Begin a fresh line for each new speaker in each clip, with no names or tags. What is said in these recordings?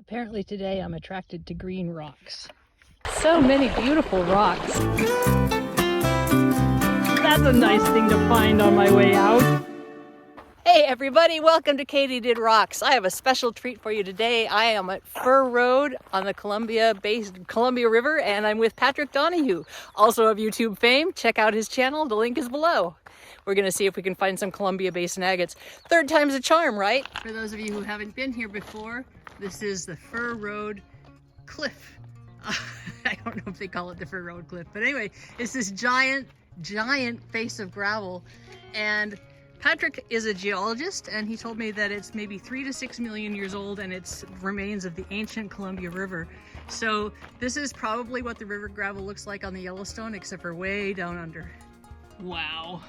Apparently today I'm attracted to green rocks. So many beautiful rocks. That's a nice thing to find on my way out. Hey everybody, welcome to Katie Did Rocks. I have a special treat for you today. I am at Fir Road on the Columbia River, and I'm with Patrick Donohue, also of YouTube fame. Check out his channel, the link is below. We're gonna see if we can find some Columbia Basin agates. Third time's a charm, right? For those of you who haven't been here before, this is the Fir Road cliff. I don't know if they call it the Fir Road cliff, but anyway, it's this giant face of gravel. And Patrick is a geologist, and he told me that it's maybe 3 to 6 million years old, and it's remains of the ancient Columbia River. So this is probably what the river gravel looks like on the Yellowstone, except for way down under. Wow.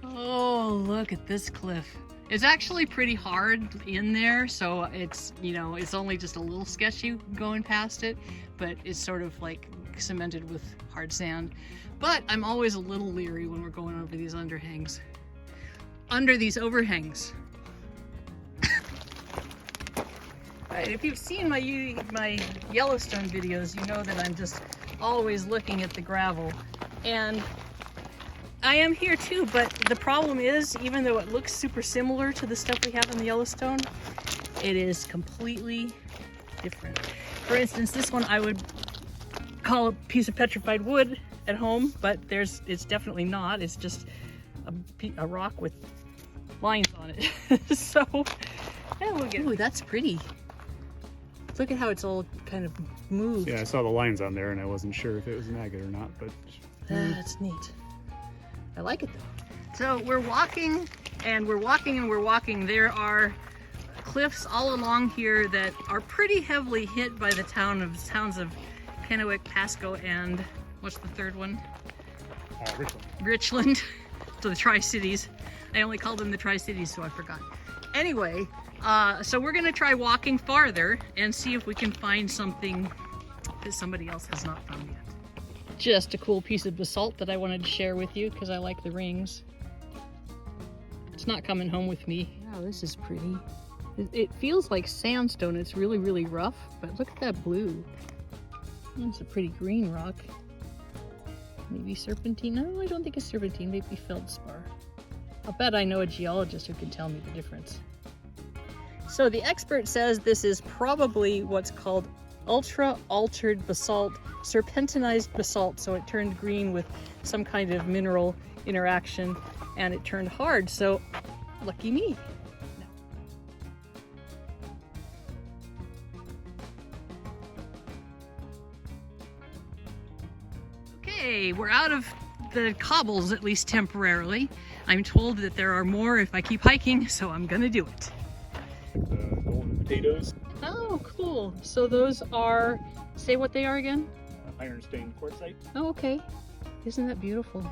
Oh, look at this cliff. It's actually pretty hard in there, so it's, you know, it's only just a little sketchy going past it, but it's sort of like cemented with hard sand. But I'm always a little leery when we're going over these overhangs. Right, if you've seen my Yellowstone videos, you know that I'm just always looking at the gravel. And I am here too, but the problem is, even though it looks super similar to the stuff we have in the Yellowstone, it is completely different. For instance, this one I would call a piece of petrified wood at home, but it's definitely not. It's just a rock with lines on it. So, yeah, we'll get. Ooh, that's pretty. Look at how it's all kind of moved.
Yeah, I saw the lines on there and I wasn't sure if it was an agate or not, but
that's neat. I like it though. So we're walking and we're walking and we're walking. There are cliffs all along here that are pretty heavily hit by the towns of Kennewick, Pasco, and what's the third one? Richland. So the Tri-Cities. I only called them the Tri-Cities, so I forgot. Anyway, so we're gonna try walking farther and see if we can find something that somebody else has not found yet. Just a cool piece of basalt that I wanted to share with you because I like the rings. It's not coming home with me. Wow, this is pretty. It feels like sandstone. It's really, really rough, but look at that blue. That's a pretty green rock. Maybe serpentine? No, I don't think it's serpentine. Maybe feldspar. I'll bet I know a geologist who can tell me the difference. So the expert says this is probably what's called ultra-altered basalt, serpentinized basalt, so it turned green with some kind of mineral interaction and it turned hard, so lucky me. Okay, we're out of the cobbles, at least temporarily. I'm told that there are more if I keep hiking, so I'm gonna do it.
the golden potatoes.
Oh, cool. So those are, say what they are again?
Iron stained quartzite.
Oh, okay. Isn't that beautiful?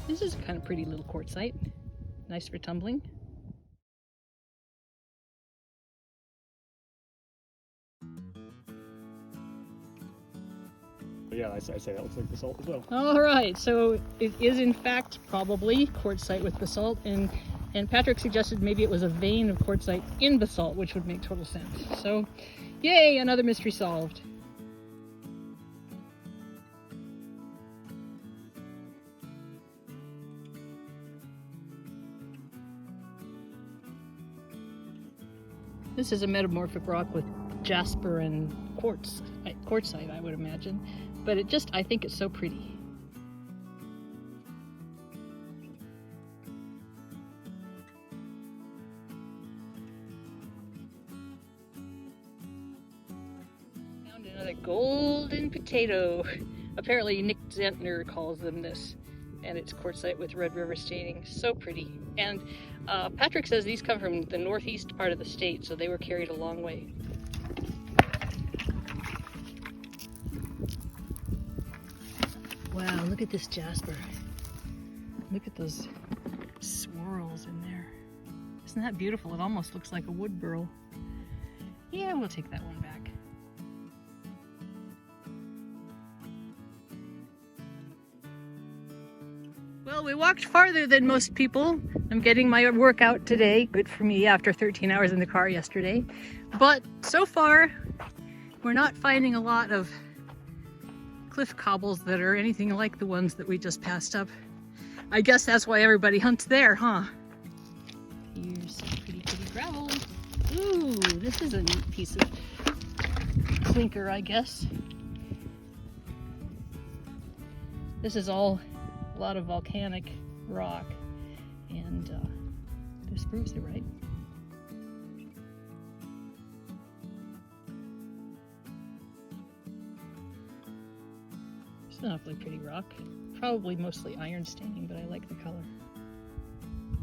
This is kind of pretty little quartzite. Nice for tumbling.
But yeah, I say that looks like basalt as well.
All right, so it is in fact probably quartzite with basalt, and Patrick suggested maybe it was a vein of quartzite in basalt, which would make total sense. So, yay, another mystery solved. This is a metamorphic rock with jasper and quartzite, I would imagine, but I think it's so pretty. Found another golden potato. Apparently Nick Zentner calls them this, and it's quartzite with Red River staining. So pretty. And Patrick says these come from the northeast part of the state, so they were carried a long way. Wow, look at this jasper. Look at those swirls in there. Isn't that beautiful? It almost looks like a wood burl. Yeah, we'll take that one back. Well, we walked farther than most people. I'm getting my workout today. Good for me after 13 hours in the car yesterday. But so far, we're not finding a lot of cliff cobbles that are anything like the ones that we just passed up. I guess that's why everybody hunts there, huh? Here's some pretty gravel. Ooh, this is a neat piece of clinker, I guess. This is all a lot of volcanic rock, and this proves it, right? It's an awfully pretty rock. Probably mostly iron staining, but I like the color.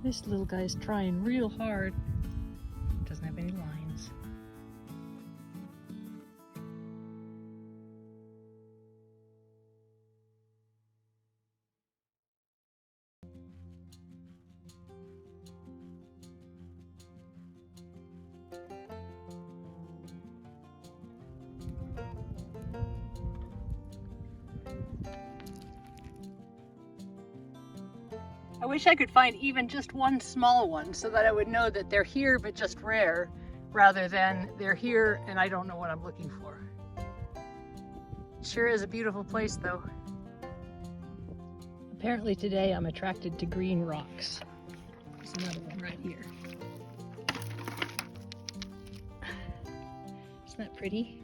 This little guy's trying real hard. Doesn't have any lines. I wish I could find even just one small one so that I would know that they're here but just rare, rather than they're here and I don't know what I'm looking for. It sure is a beautiful place though. Apparently today I'm attracted to green rocks. There's another one right here. Isn't that pretty?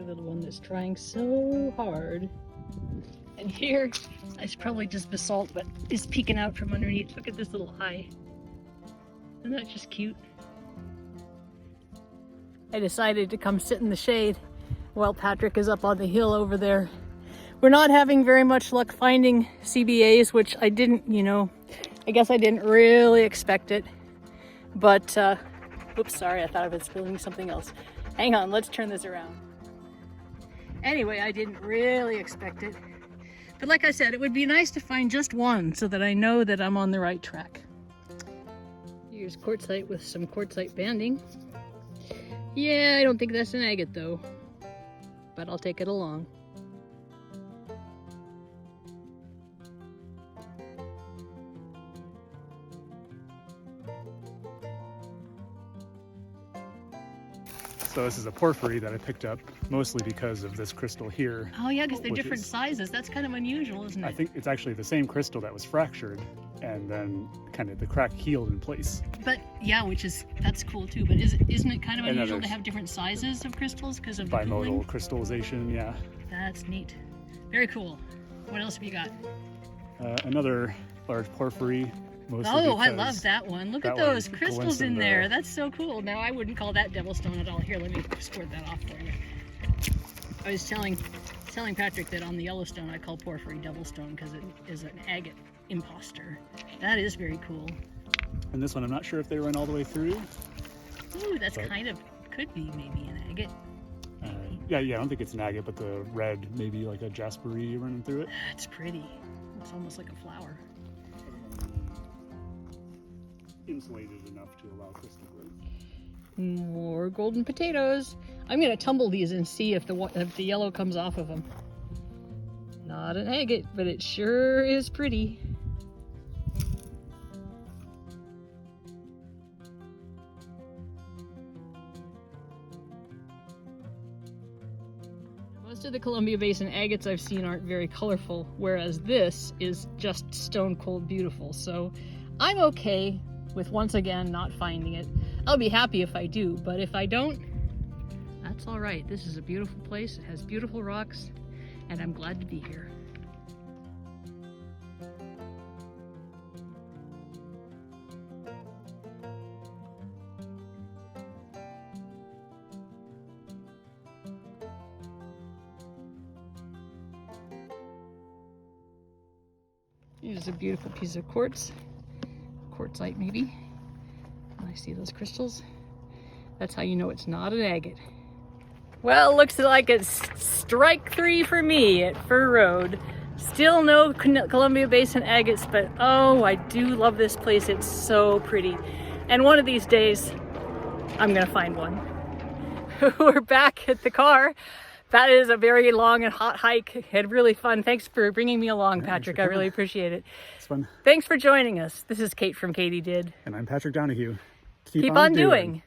Little one that's trying so hard. And here, it's probably just basalt, but it's peeking out from underneath. Look at this little eye. Isn't that just cute? I decided to come sit in the shade while Patrick is up on the hill over there. We're not having very much luck finding CBAs, which I didn't, I guess I didn't really expect it. But, oops, sorry, I thought I was filming something else. Hang on, let's turn this around. Anyway, I didn't really expect it. But like I said, it would be nice to find just one so that I know that I'm on the right track. Here's quartzite with some quartzite banding. Yeah, I don't think that's an agate though, but I'll take it along.
So this is a porphyry that I picked up mostly because of this crystal here.
Oh yeah, because they're different sizes. That's kind of unusual, isn't it?
I think it's actually the same crystal that was fractured and then kind of the crack healed in place.
But yeah, that's cool too. But isn't it kind of unusual to have different sizes of crystals because of the cooling?
Bimodal crystallization, yeah.
That's neat. Very cool. What else have you got?
Another large porphyry.
Oh, I love that one. Look at those crystals in there. That's so cool. Now, I wouldn't call that devilstone at all. Here, let me squirt that off for you. I was telling Patrick that on the Yellowstone, I call porphyry devilstone because it is an agate imposter. That is very cool.
And this one, I'm not sure if they run all the way through.
Ooh, that's kind of, could be maybe an agate.
Yeah, I don't think it's an agate, but the red, maybe like a jaspery running through it.
That's pretty. It's almost like a flower.
Insulated enough to allow crystal growth.
More golden potatoes. I'm gonna tumble these and see if the yellow comes off of them. Not an agate, but it sure is pretty. Most of the Columbia Basin agates I've seen aren't very colorful, whereas this is just stone cold beautiful. So I'm okay with once again not finding it. I'll be happy if I do, but if I don't, that's all right. This is a beautiful place. It has beautiful rocks, and I'm glad to be here. Here's a beautiful piece of quartz. Quartzite maybe. And I see those crystals. That's how you know it's not an agate. Well, looks like it's strike 3 for me at Fir Road. Still no Columbia Basin agates, but oh, I do love this place. It's so pretty. And one of these days, I'm gonna find one. we're back at the car. That is a very long and hot hike. Had really fun. Thanks for bringing me along, Patrick. I really appreciate it.
It's fun.
Thanks for joining us. This is Kate from Katie Did.
And I'm Patrick Donohue.
Keep on doing.